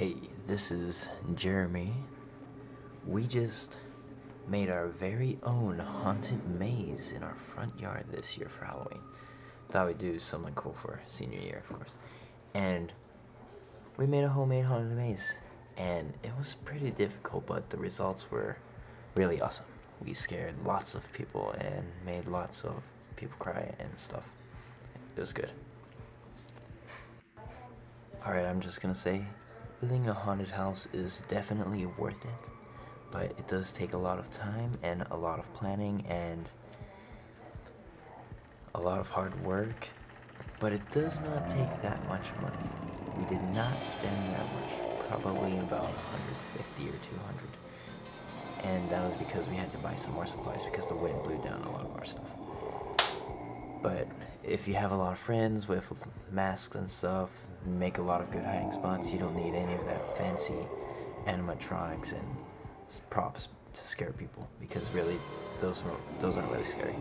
Hey, this is Jeremy. We just made our very own haunted maze in our front yard this year for Halloween. Thought we'd do something cool for senior year, of course. And we made a homemade haunted maze. And it was pretty difficult, but the results were really awesome. We scared lots of people and made lots of people cry and stuff. It was good. Alright, I'm just gonna say, building a haunted house is definitely worth it, but it does take a lot of time and a lot of planning and a lot of hard work, but it does not take that much money. We did not spend that much, probably about 150 or 200, and that was because we had to buy some more supplies because the wind blew down a lot of our stuff. But if you have a lot of friends with masks and stuff, make a lot of good hiding spots, you don't need any of that fancy animatronics and props to scare people, because really those aren't really scary.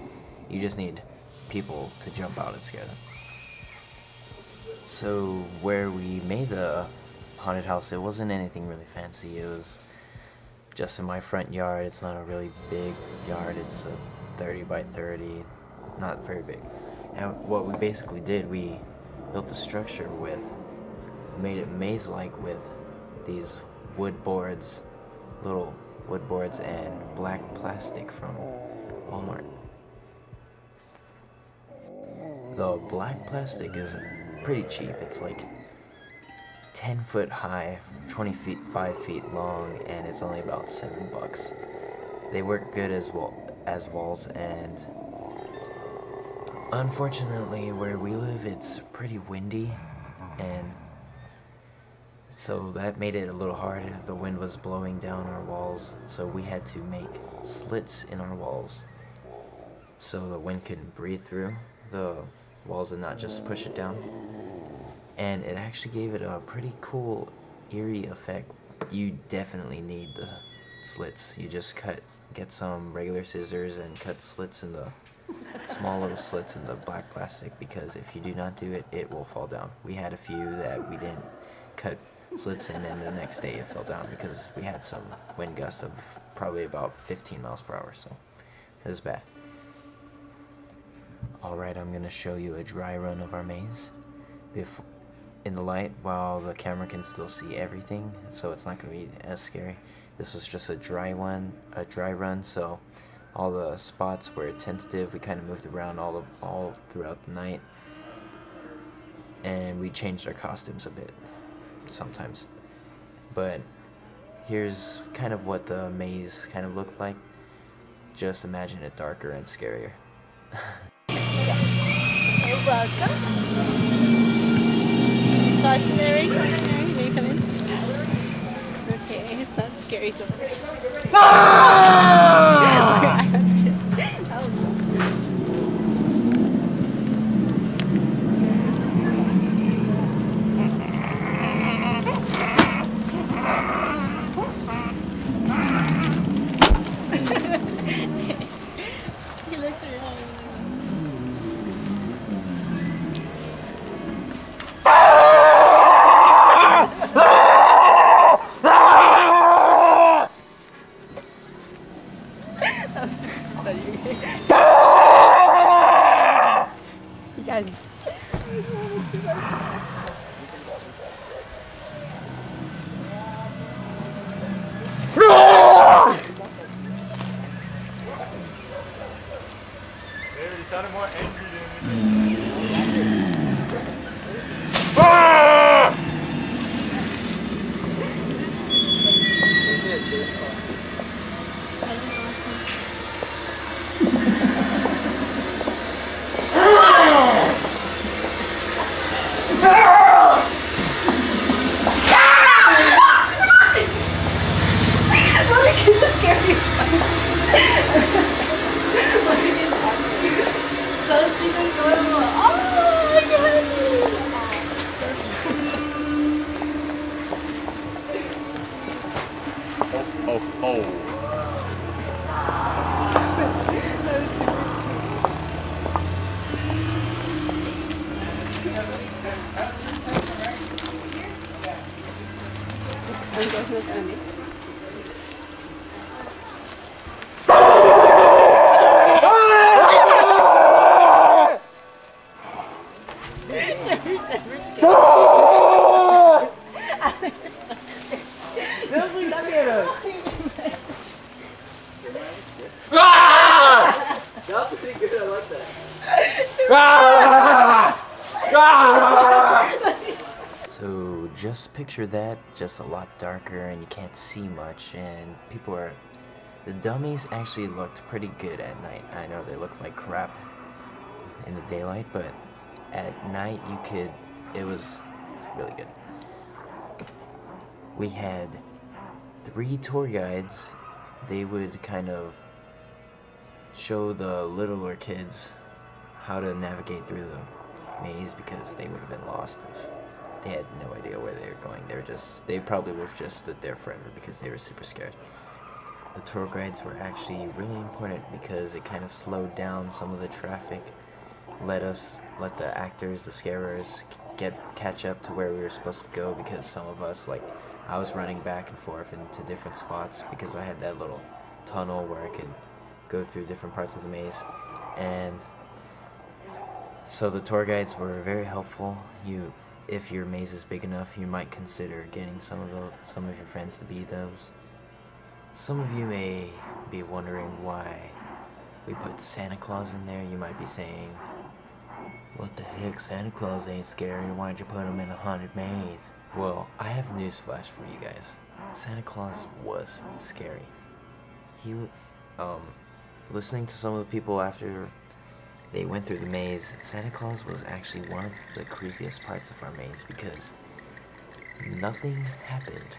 You just need people to jump out and scare them. So where we made the haunted house, it wasn't anything really fancy. It was just in my front yard. It's not a really big yard. It's a 30 by 30, not very big. And what we basically did, we built a structure made it maze-like with these wood boards, little wood boards, and black plastic from Walmart. The black plastic is pretty cheap. It's like 10 foot high, 25 feet long, and it's only about $7. They work good as walls, and unfortunately where we live it's pretty windy, and so that made it a little hard. The wind was blowing down our walls, so we had to make slits in our walls so the wind couldn't breathe through the walls and not just push it down. And it actually gave it a pretty cool, eerie effect. You definitely need the slits. You just get some regular scissors and cut slits in the small little slits in the black plastic, because if you do not do it, it will fall down. We had a few that we didn't cut slits in, and the next day it fell down because we had some wind gusts of probably about 15 miles per hour, so it was bad. Alright, I'm going to show you a dry run of our maze in the light while the camera can still see everything, so it's not going to be as scary. This was just a dry run, so all the spots were tentative. We kind of moved around all throughout the night, and we changed our costumes a bit sometimes. But here's kind of what the maze kind of looked like. Just imagine it darker and scarier. You're welcome. Cautionary. May you come in? Okay, it's not scary so much. Ah! That's good. That was fun. He looks around. That was funny. You guys. You sounded more angry than me. guessing it's Andy. That was pretty good, I like that. So just picture that, just a lot darker and you can't see much, and people are... The dummies actually looked pretty good at night. I know they looked like crap in the daylight, but at night you could... It was really good. We had 3 tour guides. They would kind of show the littler kids how to navigate through the maze, because they would have been lost if they had no idea where they were going. They probably would have just stood there forever because they were super scared. The tour guides were actually really important because it kind of slowed down some of the traffic, let the actors, the scarers, catch up to where we were supposed to go, because some of us, like, I was running back and forth into different spots because I had that little tunnel where I could go through different parts of the maze. And so the tour guides were very helpful. If your maze is big enough, you might consider getting some of your friends to be those. Some of you may be wondering why we put Santa Claus in there. You might be saying, what the heck, Santa Claus ain't scary, why'd you put him in a haunted maze? Well, I have news flash for you guys. Santa Claus was scary. Listening to some of the people after they went through the maze, Santa Claus was actually one of the creepiest parts of our maze because nothing happened.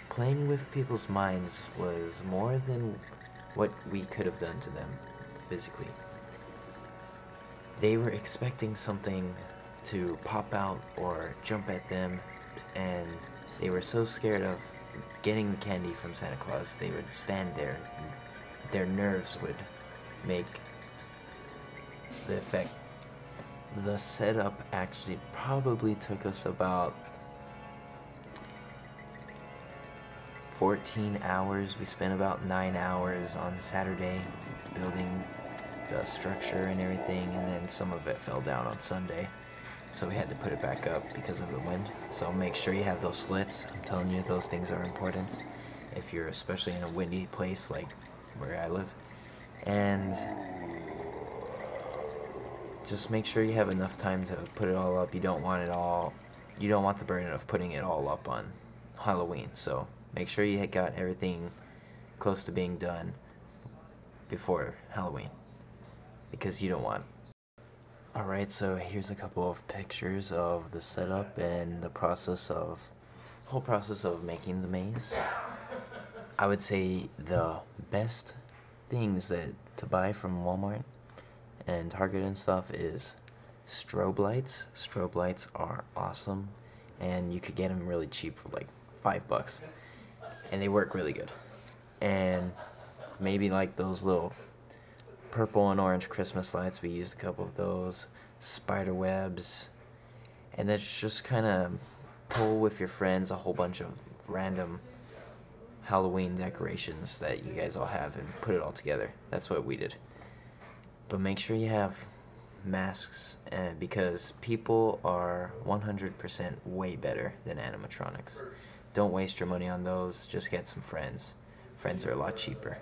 Playing with people's minds was more than what we could have done to them physically. They were expecting something to pop out or jump at them, and they were so scared of getting the candy from Santa Claus, they would stand there and their nerves would make the effect. The setup actually probably took us about 14 hours. We spent about 9 hours on Saturday building the structure and everything, and then some of it fell down on Sunday, so we had to put it back up because of the wind. So make sure you have those slits. I'm telling you, those things are important if you're especially in a windy place like where I live. And just make sure you have enough time to put it all up. You don't want the burden of putting it all up on Halloween, so make sure you got everything close to being done before Halloween, because you don't want. Alright, so here's a couple of pictures of the setup and the whole process of making the maze. I would say the best things to buy from Walmart and Target and stuff is strobe lights. Strobe lights are awesome, and you could get them really cheap for like $5, and they work really good. And maybe like those little purple and orange Christmas lights, we used a couple of those, spider webs, and then just kind of pull with your friends a whole bunch of random Halloween decorations that you guys all have and put it all together. That's what we did. But make sure you have masks, because people are 100% way better than animatronics. Don't waste your money on those, just get some friends. Friends are a lot cheaper.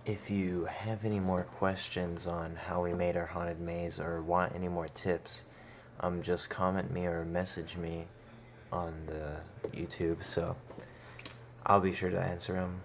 If you have any more questions on how we made our haunted maze or want any more tips, just comment me or message me on the YouTube, so I'll be sure to answer them.